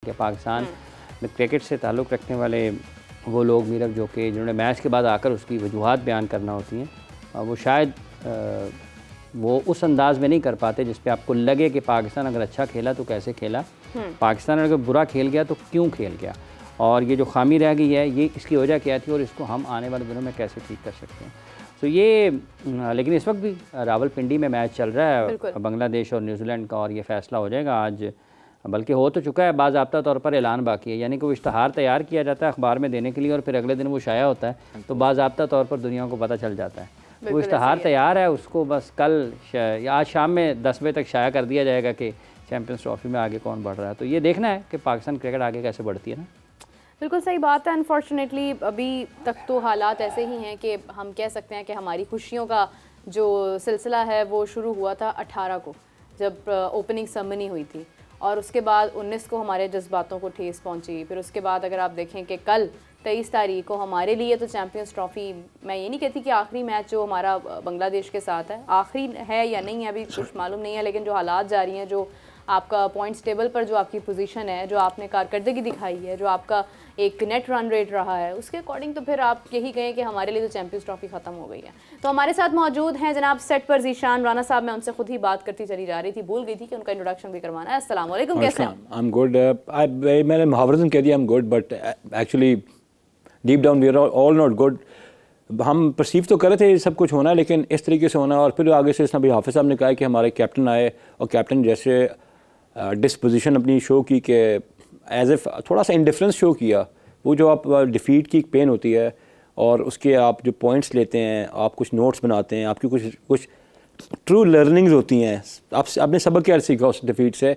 कि पाकिस्तान में क्रिकेट से ताल्लुक़ रखने वाले वो लोग मीरब जो कि जिन्होंने मैच के बाद आकर उसकी वजूहात बयान करना होती हैं, वो शायद वो उस अंदाज़ में नहीं कर पाते जिस पे आपको लगे कि पाकिस्तान अगर अच्छा खेला तो कैसे खेला, पाकिस्तान अगर बुरा खेल गया तो क्यों खेल गया, और ये जो खामी रह गई है ये इसकी वजह क्या थी और इसको हम आने वाले दिनों में कैसे ठीक कर सकते हैं। तो ये लेकिन इस वक्त भी रावलपिंडी में मैच चल रहा है बांग्लादेश और न्यूजीलैंड का, और ये फ़ैसला हो जाएगा आज, बल्कि हो तो चुका है, बाज़ाब्ता तौर पर ऐलान बाकी है। यानी कि वो इश्तहार तैयार किया जाता है अखबार में देने के लिए और फिर अगले दिन वो शाया होता है, तो बाज़ाब्ता तौर पर दुनिया को पता चल जाता है। वो इश्तहार तैयार है, उसको बस कल या आज शाम में 10 बजे तक शाया कर दिया जाएगा कि चैम्पियंस ट्रॉफी में आगे कौन बढ़ रहा है। तो ये देखना है कि पाकिस्तान क्रिकेट आगे कैसे बढ़ती है ना। बिल्कुल सही बात है। अनफॉर्चुनेटली अभी तक तो हालात ऐसे ही हैं कि हम कह सकते हैं कि हमारी खुशियों का जो सिलसिला है वो शुरू हुआ था 18 को जब ओपनिंग सेरेमनी हुई थी, और उसके बाद 19 को हमारे जज्बातों को ठेस पहुंची। फिर उसके बाद अगर आप देखें कि कल 23 तारीख को हमारे लिए तो चैम्पियंस ट्रॉफ़ी, मैं ये नहीं कहती कि आखिरी मैच जो हमारा बांग्लादेश के साथ है आखिरी है या नहीं है अभी कुछ मालूम नहीं है, लेकिन जो हालात जारी हैं, जो आपका पॉइंट्स टेबल पर जो आपकी पोजीशन है, जो आपने कारकर्दगी दिखाई है, जो आपका एक नेट रन रेट रहा है, उसके अकॉर्डिंग तो फिर आप यही कहें कि हमारे लिए तो चैम्पियंस ट्रॉफी ख़त्म हो गई है। तो हमारे साथ मौजूद हैं जनाब सेट पर ज़ीशान राना साहब। मैं उनसे खुद ही बात करती चली जा रही थी, भूल गई थी कि उनका इंट्रोडक्शन भी करवाना है। अस्सलाम वालेकुम, कैसे हैं? I am good. मैंने मुहावरतन कह दिया I am good, but actually deep down we are all not good. हम परसीव तो कर रहे थे सब कुछ होना, लेकिन इस तरीके से होना। और फिर आगे से इसमें हाफिज़ साहब ने कहा कि हमारे कैप्टन आए और कैप्टन जैसे डिस्पोजिशन अपनी शो की कि एज ए थोड़ा सा इंडिफरेंस शो किया। वो जो आप डिफ़ीट की एक पेन होती है और उसके आप जो पॉइंट्स लेते हैं, आप कुछ नोट्स बनाते हैं, आपकी कुछ ट्रू लर्निंग्स होती हैं, आपने सबक क्या सीखा उस डिफ़ीट से।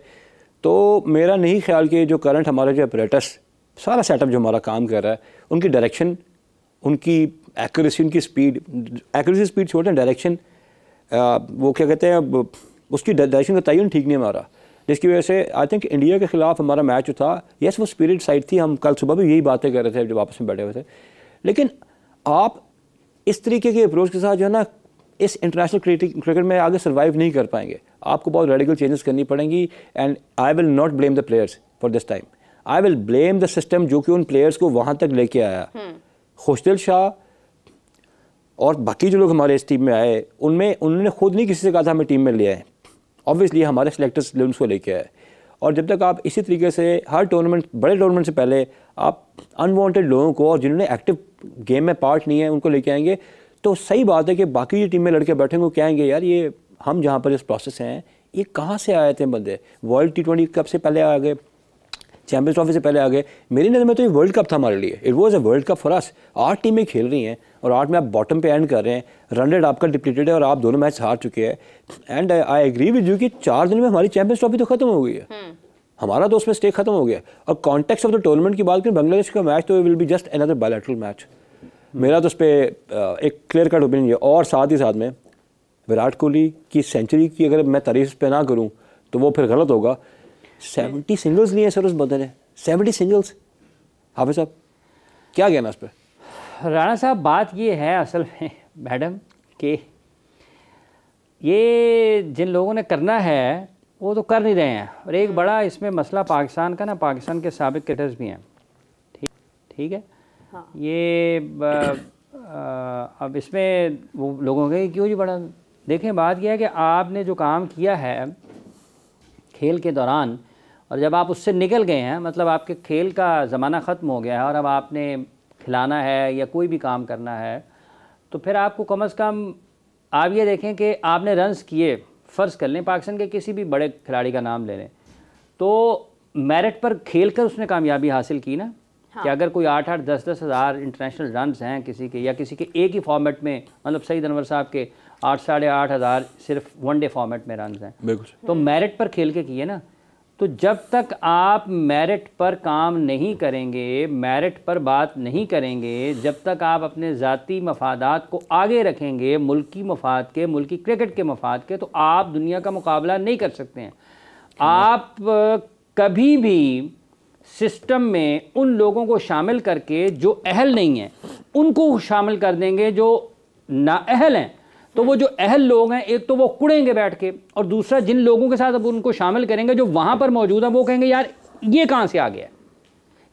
तो मेरा नहीं ख्याल कि जो करंट हमारा जो अपरेटस सारा सेटअप जो हमारा काम कर रहा है, उनकी डायरेक्शन, उनकी एक्यूरेसी, उनकी स्पीड छोड़ें, डायरेक्शन वो क्या कहते हैं, उसकी डायरेक्शन का तयन ठीक नहीं हमारा, जिसकी वजह से आई थिंक इंडिया के ख़िलाफ़ हमारा मैच जो था, यस वो स्पिरिट साइड थी। हम कल सुबह भी यही बातें कर रहे थे जब आपस में बैठे हुए थे। लेकिन आप इस तरीके के अप्रोच के साथ जो है ना, इस इंटरनेशनल क्रिकेट में आगे सर्वाइव नहीं कर पाएंगे। आपको बहुत रेडिकल चेंजेस करनी पड़ेंगी। And I will not blame the players for this time, I will blame the system जो कि उन प्लेयर्स को वहाँ तक लेके आया। खुशदिल शाह और बाकी जो लोग हमारे इस टीम में आए, उन्होंने खुद नहीं किसी से कहा था हमें टीम में ले आए। ऑब्वियसली हमारे सिलेक्टर्स उसको लेके आए। और जब तक आप इसी तरीके से हर टूर्नामेंट, बड़े टूर्नामेंट से पहले आप अनवांटेड लोगों को और जिन्होंने एक्टिव गेम में पार्ट नहीं है उनको लेके आएंगे, तो सही बात है कि बाकी जो टीम में लड़के बैठेंगे वो कहेंगे यार ये हम जहाँ पर इस प्रोसेस हैं ये कहाँ से आए थे बंदे। वर्ल्ड T20 कप से पहले आ गए, चैम्पियंस ट्रॉफी से पहले आ गए। मेरी नज़र में तो ये वर्ल्ड कप था हमारे लिए, it was a world cup for us. 8 टीमें खेल रही हैं और 8 में आप बॉटम पे एंड कर रहे हैं, रन रेट आपका डिप्लीटेड है और आप दोनों मैच हार चुके हैं। And I agree with you कि 4 दिन में हमारी चैम्पियंस ट्रॉफी तो खत्म हो गई है, हमारा तो उसमें स्टेक खत्म हो गया। और कॉन्टेक्स्ट ऑफ द टूर्नामेंट की बात करें, बांग्लादेश का मैच तो will be just another bilateral match. मेरा तो उस पर एक क्लियर कट ओपिनियन है। और साथ ही साथ में विराट कोहली की सेंचुरी की अगर मैं तारीफ पे ना करूँ तो वो फिर गलत होगा। 70 सिंगल्स लिए सर उस बंदे ने, 70 सिंगल्स। हाफिज़ साहब क्या कहना इस पर? राणा साहब बात ये है असल में मैडम कि ये जिन लोगों ने करना है वो तो कर नहीं रहे हैं। और एक बड़ा इसमें मसला पाकिस्तान का ना, पाकिस्तान के साबिक क्रिकेटर्स भी हैं, ठीक है। हाँ। ये अब इसमें वो लोगों के क्यों जी बड़ा देखें, बात यह है कि आपने जो काम किया है खेल के दौरान और जब आप उससे निकल गए हैं, मतलब आपके खेल का ज़माना ख़त्म हो गया है और अब आपने खिलाना है या कोई भी काम करना है, तो फिर आपको कम अज़ कम आप ये देखें कि आपने रन्स किए, फ़र्ज़ कर लें पाकिस्तान के किसी भी बड़े खिलाड़ी का नाम ले लें, तो मेरिट पर खेल कर उसने कामयाबी हासिल की ना। हाँ। कि अगर कोई 8-8, 10-10 हज़ार इंटरनेशनल रन्स हैं किसी के, या किसी के एक ही फॉर्मेट में, मतलब सईद अनवर साहब के 8 साढ़े 8 हज़ार सिर्फ वनडे फॉर्मेट में रन्स हैं, बिल्कुल, तो मेरिट पर खेल के किए ना। तो जब तक आप मेरिट पर काम नहीं करेंगे, मेरिट पर बात नहीं करेंगे, जब तक आप अपने ज़ाती मफादात को आगे रखेंगे मुल्की मफाद के, मुल्की क्रिकेट के मफाद के, तो आप दुनिया का मुकाबला नहीं कर सकते हैं। आप कभी भी सिस्टम में उन लोगों को शामिल करके जो अहल नहीं हैं उनको शामिल कर देंगे जो नाअहल हैं, तो वो जो अहल लोग हैं एक तो वो कुड़ेंगे बैठ के, और दूसरा जिन लोगों के साथ अब उनको शामिल करेंगे जो वहाँ पर मौजूद हैं वो कहेंगे यार ये कहाँ से आ गया है?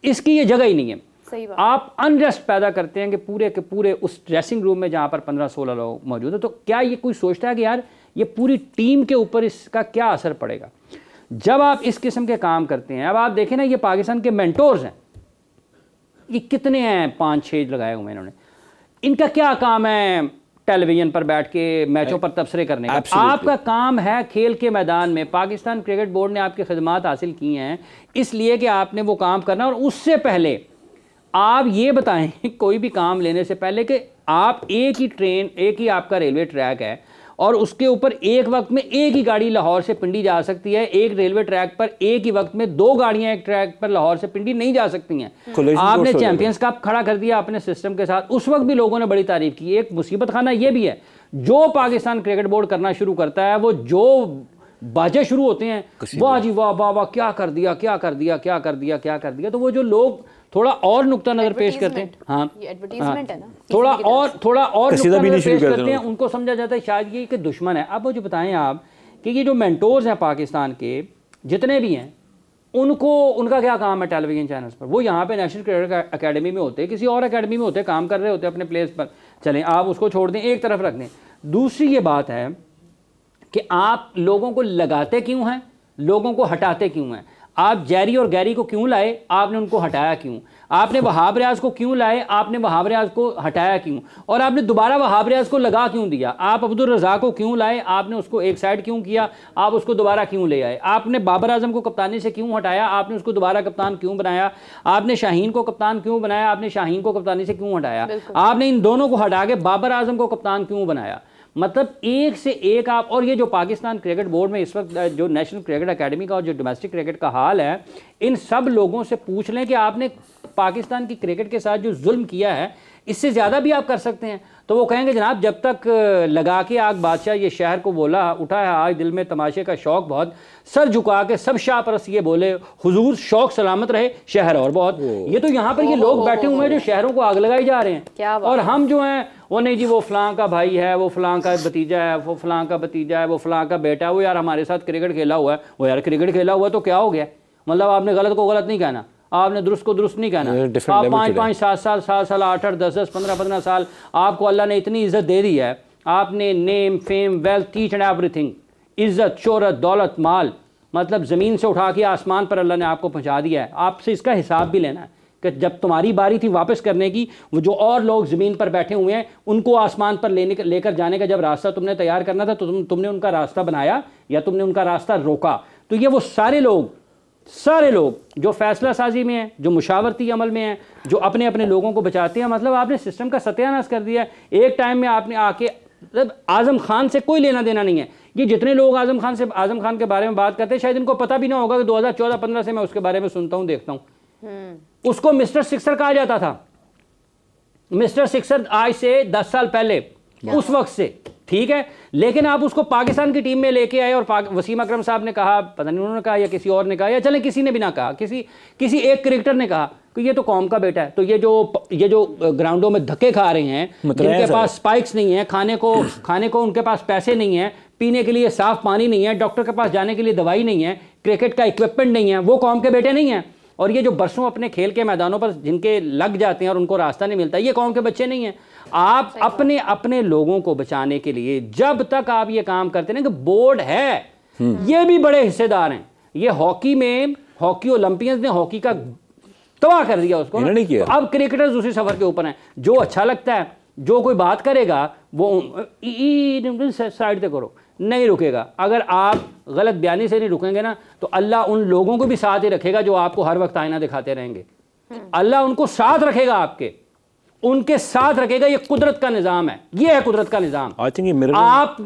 इसकी ये जगह ही नहीं है। सही बात। आप अनरेस्ट पैदा करते हैं कि पूरे के पूरे उस ड्रेसिंग रूम में जहाँ पर 15-16 लोग मौजूद है, तो क्या ये कोई सोचता है कि यार ये पूरी टीम के ऊपर इसका क्या असर पड़ेगा जब आप इस किस्म के काम करते हैं? अब आप देखें ना, ये पाकिस्तान के मेंटोर्स हैं, ये कितने हैं, 5-6 लगाए हुए इन्होंने। इनका क्या काम है टेलीविजन पर बैठ के मैचों पर तबसरे करने का? आपका काम है खेल के मैदान में। पाकिस्तान क्रिकेट बोर्ड ने आपकी खिदमात हासिल की हैं इसलिए कि आपने वो काम करना। और उससे पहले आप ये बताएं कोई भी काम लेने से पहले कि आप एक ही ट्रेन, एक ही आपका रेलवे ट्रैक है और उसके ऊपर एक वक्त में एक ही गाड़ी लाहौर से पिंडी जा सकती है। एक रेलवे ट्रैक पर एक ही वक्त में 2 गाड़ियां एक ट्रैक पर लाहौर से पिंडी नहीं जा सकती हैं। आपने चैंपियंस कप खड़ा कर दिया अपने सिस्टम के साथ, उस वक्त भी लोगों ने बड़ी तारीफ की। एक मुसीबत खाना यह भी है, जो पाकिस्तान क्रिकेट बोर्ड करना शुरू करता है, वो जो बाजे शुरू होते हैं, वाह जी वाह वाह वाह, क्या कर दिया क्या कर दिया क्या कर दिया क्या कर दिया, तो वो जो लोग थोड़ा और नुक्ता नजर पेश करते हैं, हाँ एडवर्टाइजमेंट है ना, थोड़ा और नुक्ता नजर पेश करते हैं, उनको समझा जाता है शायद ये कि दुश्मन है। अब मुझे बताएं आप कि ये जो मेंटोर्स हैं पाकिस्तान के जितने भी हैं, उनका क्या काम है टेलीविजन चैनल्स पर? वो यहाँ पे नेशनल क्रिकेट अकेडमी में होते हैं, किसी और अकेडमी में होते हैं, काम कर रहे होते हैं अपने प्लेस पर। चलें, आप उसको छोड़ दें, एक तरफ रख दें। दूसरी ये बात है कि आप लोगों को लगाते क्यों हैं, लोगों को हटाते क्यों हैं? आप जैरी और गैरी को क्यों लाए, आपने उनको हटाया क्यों? आपने वहाब रियाज को क्यों लाए, आपने वहाब रियाज को हटाया क्यों? और आपने दोबारा वहाब रियाज को लगा क्यों दिया? आप अब्दुल रज़ाक को क्यों लाए, आपने उसको एक साइड क्यों किया, आप उसको दोबारा क्यों ले आए? आपने बाबर आजम को कप्तानी से क्यों हटाया, आपने उसको दोबारा कप्तान क्यों बनाया? आपने शाहीन को कप्तान क्यों बनाया, आपने शाहीन को कप्तानी से क्यों हटाया? आपने इन दोनों को हटा के बाबर आजम को कप्तान क्यों बनाया? मतलब एक से एक आप। और ये जो पाकिस्तान क्रिकेट बोर्ड में इस वक्त जो नेशनल क्रिकेट अकेडमी का और जो डोमेस्टिक क्रिकेट का हाल है, इन सब लोगों से पूछ लें कि आपने पाकिस्तान की क्रिकेट के साथ जो जुल्म किया है, इससे ज़्यादा भी आप कर सकते हैं। तो वो कहेंगे जनाब, जब तक लगा के आग बादशाह ये शहर को बोला, उठा है आज दिल में तमाशे का शौक बहुत, सर झुका के सब शाहपरस्त ये बोले हुजूर शौक सलामत रहे शहर और बहुत। ये तो यहाँ पर ये लोग बैठे हुए हैं जो शहरों को आग लगाई जा रहे हैं, और हम जो हैं वो नहीं जी वो फलां का भाई है, वो फलां का भतीजा है, वो फलां का भतीजा है, वो फलां का बेटा है, वो यार हमारे साथ क्रिकेट खेला हुआ है। वो यार क्रिकेट खेला हुआ तो क्या हो गया? मतलब आपने गलत को गलत नहीं कहना, आपने दुरुस्त को दुरुस्त नहीं कहना। आप 5-5, 7 साल, 8-8, 10-10, 15-15 साल आपको अल्लाह ने इतनी इज्जत दे दी है। आपने name, fame, wealth, each and everything, इज्जत, शोहरत, दौलत, माल, मतलब ज़मीन से उठा के आसमान पर अल्लाह ने आपको पहुंचा दिया है। आपसे इसका हिसाब भी लेना है कि जब तुम्हारी बारी थी वापस करने की, वो जो और लोग ज़मीन पर बैठे हुए हैं उनको आसमान पर लेकर जाने का जब रास्ता तुमने तैयार करना था, तो तुमने उनका रास्ता बनाया या तुमने उनका रास्ता रोका? तो ये वो सारे लोग जो फैसला साजी में हैं, जो मुशावरती अमल में हैं, जो अपने अपने लोगों को बचाते हैं, मतलब आपने सिस्टम का सत्यानाश कर दिया है। एक टाइम में आपने आके, मतलब आजम खान से कोई लेना देना नहीं है। ये जितने लोग आजम खान के बारे में बात करते हैं, शायद इनको पता भी ना होगा कि 2014-15 से मैं उसके बारे में सुनता हूँ, देखता हूँ। उसको मिस्टर सिक्सर कहा जाता था। मिस्टर सिक्सर आज से 10 साल पहले, उस वक्त से, ठीक है। लेकिन आप उसको पाकिस्तान की टीम में लेके आए और वसीम अकरम साहब ने कहा, पता नहीं उन्होंने कहा या किसी और ने कहा, या चलें किसी ने भी ना कहा, किसी एक क्रिकेटर ने कहा कि ये तो कौम का बेटा है। तो ये जो ग्राउंडों में धक्के खा रहे हैं, जिनके पास स्पाइक्स नहीं है, खाने को उनके पास पैसे नहीं है, पीने के लिए साफ पानी नहीं है, डॉक्टर के पास जाने के लिए दवाई नहीं है, क्रिकेट का इक्विपमेंट नहीं है, वो कौम के बेटे नहीं हैं। और ये जो बरसों अपने खेल के मैदानों पर जिनके लग जाते हैं और उनको रास्ता नहीं मिलता, ये कौम के बच्चे नहीं हैं। आप अपने लोगों को बचाने के लिए जब तक आप ये काम करते हैं कि बोर्ड है, ये भी बड़े हिस्सेदार हैं। ये हॉकी ओलंपियंस ने हॉकी का तबाह कर दिया उसको, नहीं किया। तो अब क्रिकेटर्स दूसरे सफर के ऊपर हैं। जो अच्छा लगता है, जो कोई बात करेगा वो साइड से करो, नहीं रुकेगा। अगर आप गलत बयानी से नहीं रुकेंगे ना, तो अल्लाह उन लोगों को भी साथ ही रखेगा जो आपको हर वक्त आईना दिखाते रहेंगे। अल्लाह उनको साथ रखेगा, उनके साथ रखेगा। ये कुदरत का निज़ाम है, ये है कुदरत का निज़ाम। आप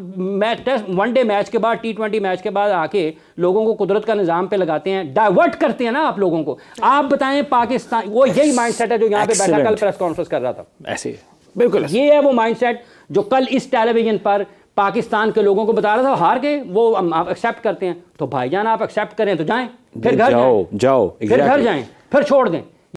टेस्ट वनडे मैच के बाद, T20 मैच के बाद आके लोगों को कुदरत का निज़ाम पे लगाते हैं, डाइवर्ट करते हैं ना आप लोगों को। आप बताएं, पाकिस्तान वो यही माइंडसेट है जो यहाँ पे बैठा कल प्रेस कॉन्फ्रेंस कर रहा था। ऐसे बिल्कुल ये है वो माइंडसेट जो कल इस टेलीविजन पर पाकिस्तान के लोगों को बता रहा था। हार के वो आप एक्सेप्ट करते हैं, तो भाईजान आप एक्सेप्ट करें तो जाएं, फिर घर जाओ, फिर घर जाएं, फिर छोड़ दें।